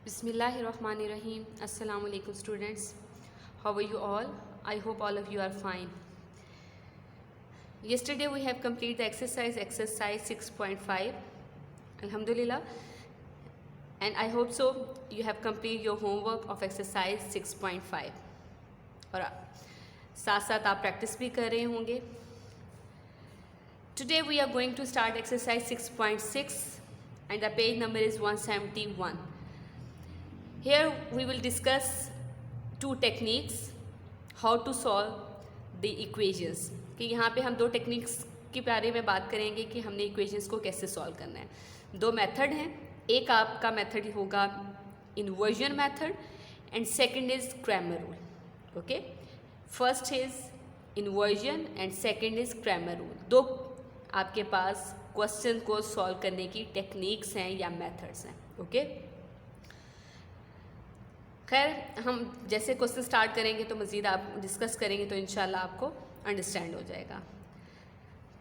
Bismillahirrahmanirrahim. Assalamu alaikum students. How are you all? I hope all of you are fine. Yesterday we have completed the exercise 6.5. Alhamdulillah. And I hope so you have completed your homework of exercise 6.5. और साथ साथ आप practice भी कर रहे होंगे. Today we are going to start exercise 6.6 and the page number is 171. Here we will discuss two techniques how to solve the equations. कि यहाँ पे हम दो टेक्निक्स के बारे में बात करेंगे कि हमने इक्वेशंस को कैसे सॉल्व करना है. दो मेथड हैं. एक आपका मेथड होगा inversion method and second is Cramer rule. Okay, first is inversion and second is Cramer rule. दो आपके पास क्वेश्चन को सॉल्व करने की टेक्निक्स हैं या मेथड्स हैं. ओके, खैर हम जैसे क्वेश्चन स्टार्ट करेंगे तो मज़ीद आप डिस्कस करेंगे तो इंशाल्लाह आपको अंडरस्टैंड हो जाएगा.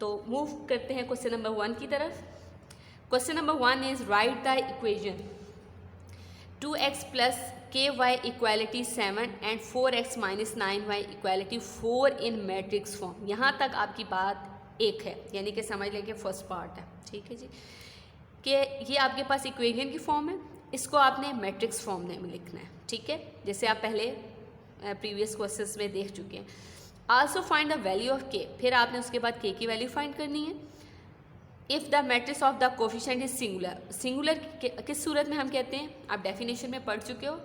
तो मूव करते हैं क्वेश्चन नंबर 1 की तरफ. Question number 1 is right the equation 2x plus ky equality 7 and 4x minus 9y equality 4 in matrix form. यहाँ तक आपकी बात एक है, यानी कि समझ लें कि फर्स्ट पार्ट है. ठीक है जी, कि ये आपके पास इक्वेशन की फॉर्म है, इसको आपने मैट्रिक्स फॉर्म में लिखना है. ठीक है, जैसे आप पहले प्रीवियस क्वेश्चंस में देख चुके हैं. Also find the value of के. फिर आपने उसके बाद के की वैल्यू फाइंड करनी है. If the matrix of the coefficient is singular. Singular किस सूरत में हम कहते हैं, आप डेफिनेशन में पढ़ चुके हो.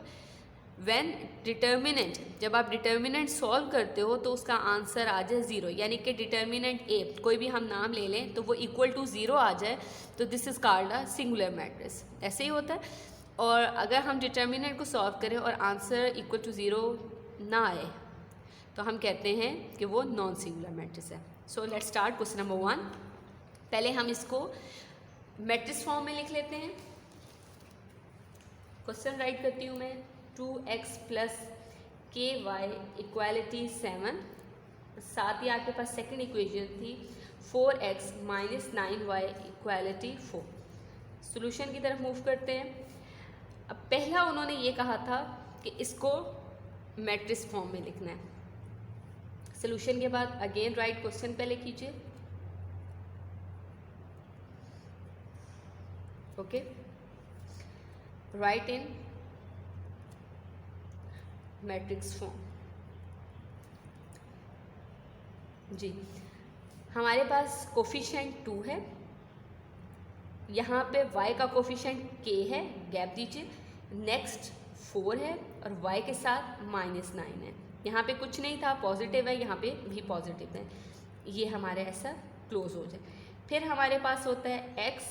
व्हेन डिटर्मिनेंट, जब आप डिटर्मिनेंट सॉल्व करते हो तो उसका आंसर आ जाए 0, यानी कि डिटर्मिनेंट ए कोई भी हम नाम ले लें तो वो इक्वल टू 0 आ जाए तो this is called a singular matrix. ऐसे ही होता है. और अगर हम डिटर्मिनेंट को सॉल्व करें और आंसर इक्वल टू 0 ना आए तो हम कहते हैं कि वो नॉन सिंगुलर मैट्रिक्स है. So let's start question number 1. पहले हम इसको मैट्रिक्स फॉर्म में लिख लेते हैं. क्वेश्चन राइट करती हूँ मैं. 2x plus ky equality 7. साथ ही आपके पास सेकंड इक्वेशन थी 4x minus 9y equality 4. Solution की तरफ मूव करते हैं. अब पहला उन्होंने ये कहा था कि इसको मैट्रिक्स फॉर्म में लिखना है. सोल्यूशन के बाद अगेन राइट क्वेश्चन पहले कीजिए. ओके, राइट इन मैट्रिक्स फॉर्म. जी, हमारे पास कोफिशिएंट 2 है, यहाँ पे y का कोफिशिएंट k है, गैप दीजिए. नेक्स्ट 4 है और y के साथ -9 है. यहाँ पे कुछ नहीं था, पॉजिटिव है, यहाँ पे भी पॉजिटिव है. ये हमारे ऐसा क्लोज हो जाए. फिर हमारे पास होता है x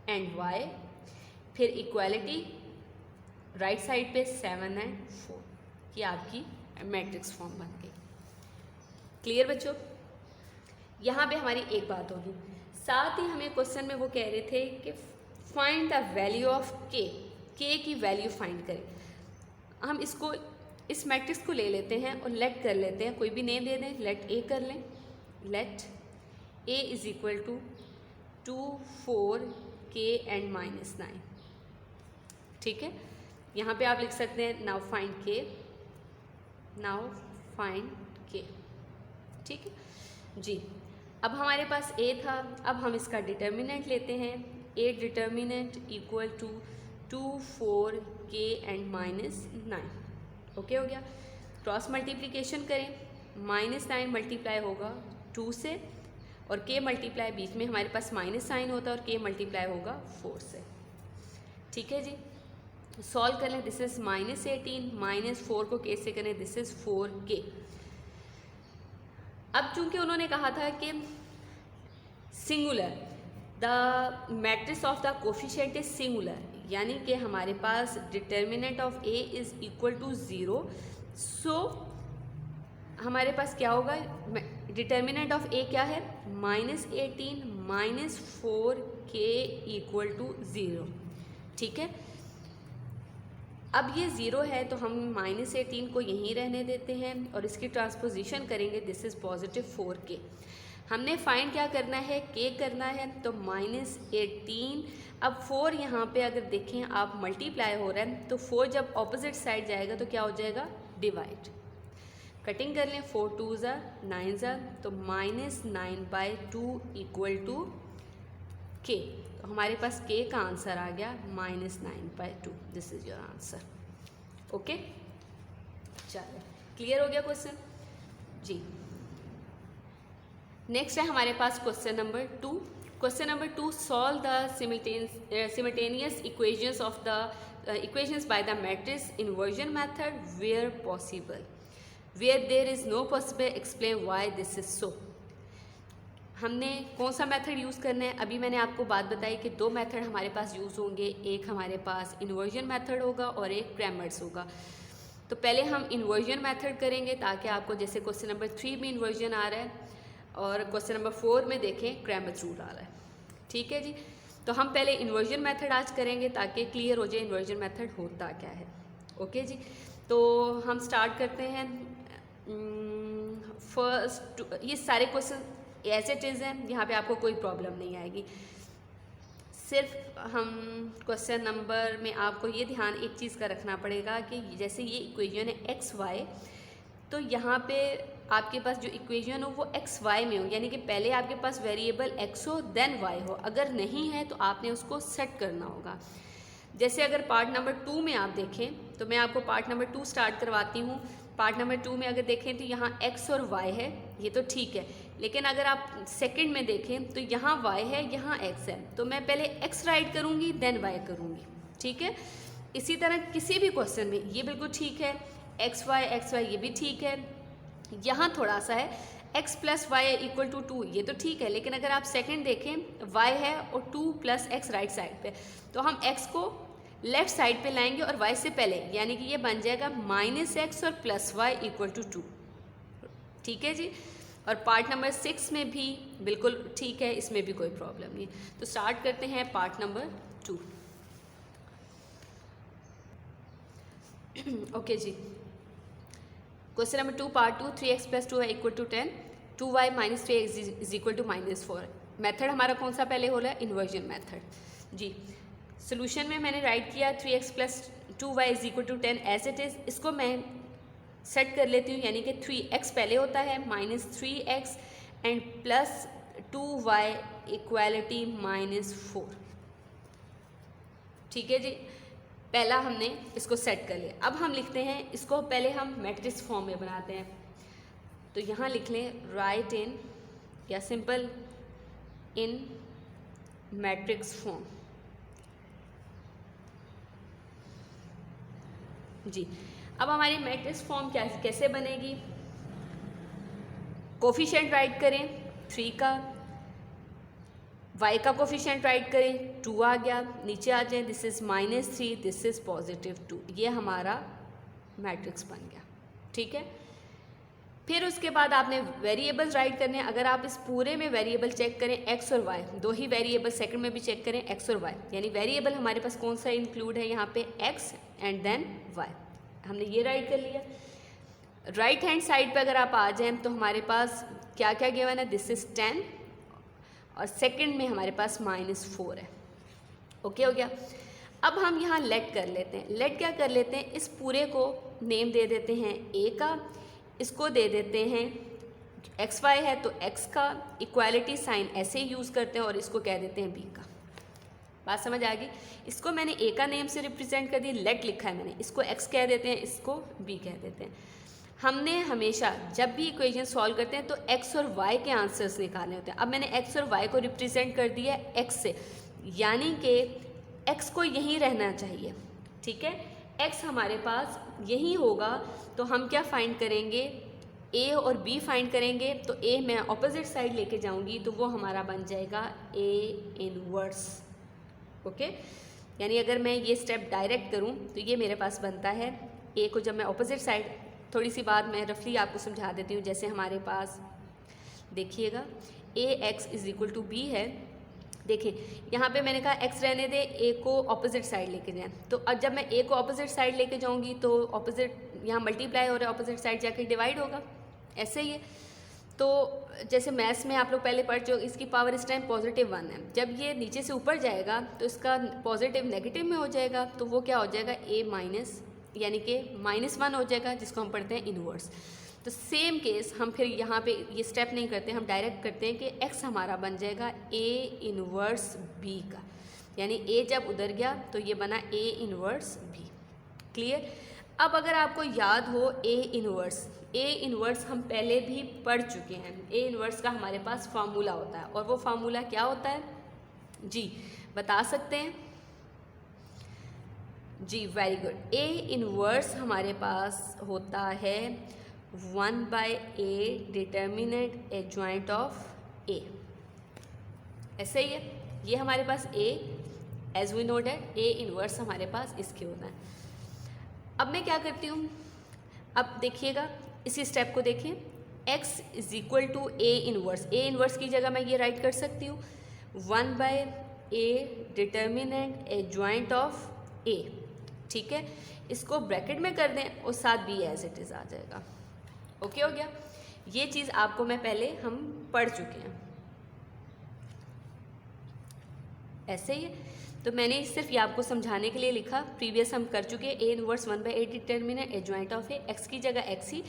एंड y, फिर इक्वालिटी राइट साइड पे 7 एंड 4. ये आपकी मैट्रिक्स फॉर्म बन गई. क्लियर बच्चों? यहाँ पे हमारी एक बात होगी. साथ ही हमें क्वेश्चन में वो कह रहे थे कि फाइंड द वैल्यू ऑफ के की वैल्यू फाइंड करें. हम इसको इस मैट्रिक्स को ले लेते हैं और लेट कर लेते हैं. कोई भी नेम दे दें, लेट ए कर लें. Let A is equal to 2 4 k and -9. ठीक है, यहाँ पे आप लिख सकते हैं now find k. Now find k. ठीक है जी. अब हमारे पास a था, अब हम इसका डिटर्मिनेंट लेते हैं. a determinant equal to 2 4 k and -9. Okay हो गया. क्रॉस मल्टीप्लिकेशन करें. -9 मल्टीप्लाई होगा 2 से और k मल्टीप्लाई बीच में हमारे पास माइनस साइन होता है और k मल्टीप्लाई होगा 4 से. ठीक है जी, सॉल्व कर लें. दिस इज़ -18 -4 को k से करें, दिस इज़ 4k. अब चूंकि उन्होंने कहा था कि singular, the matrix of the coefficient is singular, यानी कि हमारे पास determinant of a is equal to 0. So हमारे पास क्या होगा, डिटर्मिनेंट ऑफ a क्या है, -18 -4k इक्वल टू 0. ठीक है, अब ये 0 है तो हम -18 को यहीं रहने देते हैं और इसकी ट्रांसपोजिशन करेंगे. This is positive 4k. हमने फाइंड क्या करना है, के करना है, तो -18। अब 4 यहाँ पे अगर देखें आप मल्टीप्लाई हो रहा है तो 4 जब ऑपोजिट साइड जाएगा तो क्या हो जाएगा, डिवाइड। कटिंग कर लें, 4 2 ज़ा 9 ज़ा, तो -9/2 इक्वल टू के। तो हमारे पास के का आंसर आ गया -9/2। This is your answer. Okay, चलो क्लियर हो गया क्वेश्चन जी। नेक्स्ट है हमारे पास question number 2। Question number 2, solve the simultaneous equations of the equations by the matrix inversion method where possible, where there is no possible, explain why this is so. हमने कौन सा method use करना है, अभी मैंने आपको बात बताई कि 2 मेथड हमारे पास यूज़ होंगे, एक हमारे पास इन्वर्जन मेथड होगा और एक क्रैमर्स होगा। तो पहले हम इन्वर्जन मेथड करेंगे ताकि आपको, जैसे क्वेश्चन नंबर 3 में इन्वर्जन आ रहा है और क्वेश्चन नंबर 4 में देखें क्रैमर्स रूल आ रहा है, ठीक है जी। तो हम पहले इन्वर्जन मेथड आज करेंगे ताकि क्लियर हो जाए इन्वर्जन मेथड होता क्या है। ओके जी, तो हम स्टार्ट करते हैं। फर्स्ट, ये सारे क्वेश्चन ऐसे चीज़ हैं यहाँ पे आपको कोई प्रॉब्लम नहीं आएगी। सिर्फ हम क्वेश्चन नंबर में आपको ये ध्यान एक चीज़ का रखना पड़ेगा कि जैसे ये इक्वेशन है एक्स वाई, तो यहाँ पे आपके पास जो इक्वेशन हो वो एक्स वाई में हो, यानी कि पहले आपके पास वेरिएबल एक्स हो देन वाई हो। अगर नहीं है तो आपने उसको सेट करना होगा। जैसे अगर पार्ट नंबर 2 में आप देखें तो मैं आपको पार्ट नंबर 2 स्टार्ट करवाती हूँ। पार्ट नंबर 2 में अगर देखें तो यहाँ x और y है, ये तो ठीक है, लेकिन अगर आप सेकंड में देखें तो यहाँ y है, यहाँ x है, तो मैं पहले x राइट करूँगी देन y करूँगी, ठीक है। इसी तरह किसी भी क्वेश्चन में ये बिल्कुल ठीक है, x y ये भी ठीक है। यहाँ थोड़ा सा है x + y = 2, ये तो ठीक है, लेकिन अगर आप सेकंड देखें y है और 2 + x राइट साइड पे, तो हम x को लेफ्ट साइड पे लाएंगे और y से पहले, यानी कि ये बन जाएगा -x और +y = 2, ठीक है जी। और पार्ट नंबर 6 में भी बिल्कुल ठीक है, इसमें भी कोई प्रॉब्लम नहीं। तो स्टार्ट करते हैं पार्ट नंबर 2। ओके जी, question number 2 part 2, 3x + 2y = 10, 2y - 3x = -4। Method हमारा कौन सा पहले हो रहा है, इन्वर्जन मेथड जी। सोल्यूशन में मैंने राइट किया 3x + 2y = 10 as it is. इसको मैं सेट कर लेती हूँ, यानी कि 3x पहले होता है -3x एंड +2y = -4, ठीक है जी। पहला हमने इसको सेट कर लिया। अब हम लिखते हैं इसको, पहले हम मैट्रिक्स फॉर्म में बनाते हैं। तो यहाँ लिख लें राइट इन या सिंपल इन मैट्रिक्स फॉर्म जी। अब हमारी मैट्रिक्स फॉर्म कैसे बनेगी, कोफिशिएंट राइट करें 3 का, y का कोफिशिएंट राइट करें 2 आ गया, नीचे आ जाए दिस इज़ -3, दिस इज़ +2, ये हमारा मैट्रिक्स बन गया, ठीक है। फिर उसके बाद आपने वेरिएबल्स राइट करने हैं। अगर आप इस पूरे में वेरिएबल चेक करें x और y, 2 ही वेरिएबल, सेकंड में भी चेक करें x और y, यानी वेरिएबल हमारे पास कौन सा इंक्लूड है यहाँ पे, x एंड देन y, हमने ये राइट कर लिया। राइट हैंड साइड पे अगर आप आ जाएं तो हमारे पास क्या क्या गिवन है, दिस इज़ 10 और सेकंड में हमारे पास -4 है, ओके हो गया। अब हम यहाँ लेट कर लेते हैं। लेट क्या कर लेते हैं, इस पूरे को नेम दे देते हैं a का, इसको दे देते हैं एक्स वाई है तो x का, इक्वालिटी साइन ऐसे यूज़ करते हैं और इसको कह देते हैं b का। बात समझ आ गई। इसको मैंने a का नेम से रिप्रेजेंट कर दी, लेट लिखा है मैंने, इसको x कह देते हैं, इसको b कह देते हैं। हमने हमेशा जब भी इक्वेशन सॉल्व करते हैं तो x और y के आंसर्स निकालने होते हैं। अब मैंने x और y को रिप्रेजेंट कर दिया x से, यानी कि x को यहीं रहना चाहिए, ठीक है। x हमारे पास यहीं होगा, तो हम क्या फाइंड करेंगे, a और b फाइंड करेंगे। तो a मैं ऑपोजिट साइड लेके जाऊंगी तो वो हमारा बन जाएगा a इनवर्स, ओके। यानी अगर मैं ये स्टेप डायरेक्ट करूं तो ये मेरे पास बनता है a को, जब मैं ऑपोजिट साइड, थोड़ी सी बात मैं रफली आपको समझा देती हूँ। जैसे हमारे पास देखिएगा ax = b है, देखिए यहाँ पे मैंने कहा x रहने दे, a को ऑपोजिट साइड लेके जाएं। तो अब जब मैं a को ऑपोजिट साइड लेके जाऊँगी तो ऑपोजिट यहाँ मल्टीप्लाई हो रहा है, ऑपोजिट साइड जाके डिवाइड होगा, ऐसे ही है। तो जैसे मैथ्स में आप लोग पहले पढ़ चुके, इसकी पावर इस टाइम +1 है। जब ये नीचे से ऊपर जाएगा तो इसका पॉजिटिव नेगेटिव में हो जाएगा, तो वो क्या हो जाएगा a माइनस, यानी कि -1 हो जाएगा, जिसको हम पढ़ते हैं इनवर्स। तो सेम केस हम फिर यहाँ पे ये स्टेप नहीं करते, हम डायरेक्ट करते हैं कि x हमारा बन जाएगा a इनवर्स b का, यानी a जब उधर गया तो ये बना a इनवर्स b। क्लियर। अब अगर आपको याद हो ए इनवर्स हम पहले भी पढ़ चुके हैं। ए इनवर्स का हमारे पास फार्मूला होता है, और वो फार्मूला क्या होता है जी, बता सकते हैं जी? Very good. ए इनवर्स हमारे पास होता है 1/a डिटर्मिनेंट एडजॉइंट ऑफ ए। ऐसे ही है, ये हमारे पास ए एज वी नोट है, ए इनवर्स हमारे पास इसके होता है। अब मैं क्या करती हूँ, अब देखिएगा इसी स्टेप को देखें, x = a inverse. A inverse की जगह मैं ये राइट कर सकती हूँ 1/a determinant adjoint of a। ठीक है, इसको ब्रैकेट में कर दें और साथ b एज इट इज़ आ जाएगा। ओके हो गया। ये चीज़ आपको मैं पहले हम पढ़ चुके हैं, ऐसे ही है। तो मैंने सिर्फ ये आपको समझाने के लिए लिखा, प्रीवियस हम कर चुके हैं। A inverse 1/a determinant adjoint of A, x की जगह एक्स ही,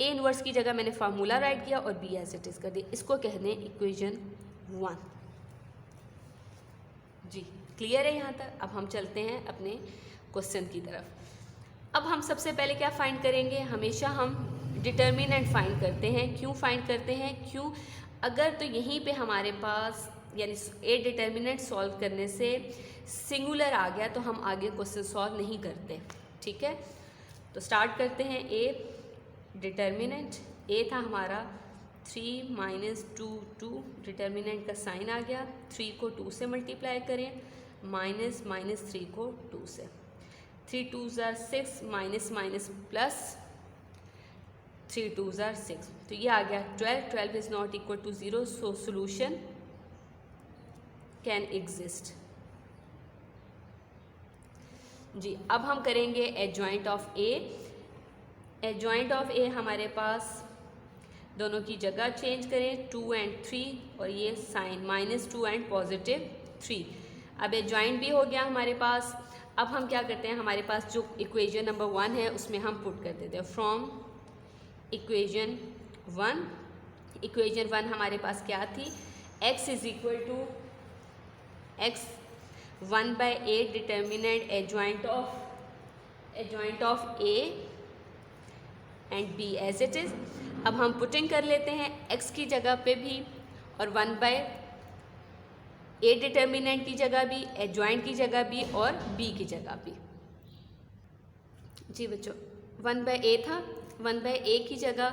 ए इनवर्स की जगह मैंने फार्मूला राइट किया और बी एज इट इज़ कर दिया। इसको कहते हैं इक्वेशन 1 जी। क्लियर है यहाँ तक? अब हम चलते हैं अपने क्वेश्चन की तरफ। अब हम सबसे पहले क्या फाइंड करेंगे, हमेशा हम डिटर्मिनेंट फाइंड करते हैं। क्यों फाइंड करते हैं? क्यों, अगर तो यहीं पे हमारे पास यानी ए डिटर्मिनेंट सॉल्व करने से सिंगुलर आ गया तो हम आगे क्वेश्चन सॉल्व नहीं करते। ठीक है, तो स्टार्ट करते हैं। ए डिटर्मिनेंट, ए था हमारा 3 - 2 2, डिटर्मिनेंट का साइन आ गया। 3 को 2 से मल्टीप्लाई करें, -3 को 2 से, 3 2s are 6, minus plus 3 2s are 6, तो ये आ गया 12। 12 is not equal to 0, so solution can exist जी। अब हम करेंगे adjoint of A. Adjoint of A हमारे पास दोनों की जगह चेंज करें, 2 और 3, और ये साइन -2 और +3। अब एडजॉइंट भी हो गया हमारे पास। अब हम क्या करते हैं, हमारे पास जो इक्वेशन नंबर 1 है उसमें हम पुट कर देते हैं फ्रॉम इक्वेशन 1। इक्वेशन 1 हमारे पास क्या थी, x = x 1/a determinant adjoint of a and b as it is. अब हम पुटिंग कर लेते हैं x की जगह पे भी और 1/a डिटर्मिनेंट की जगह भी, एडजॉइंट की जगह भी और b की जगह भी जी। बच्चों 1/a था, 1/a की जगह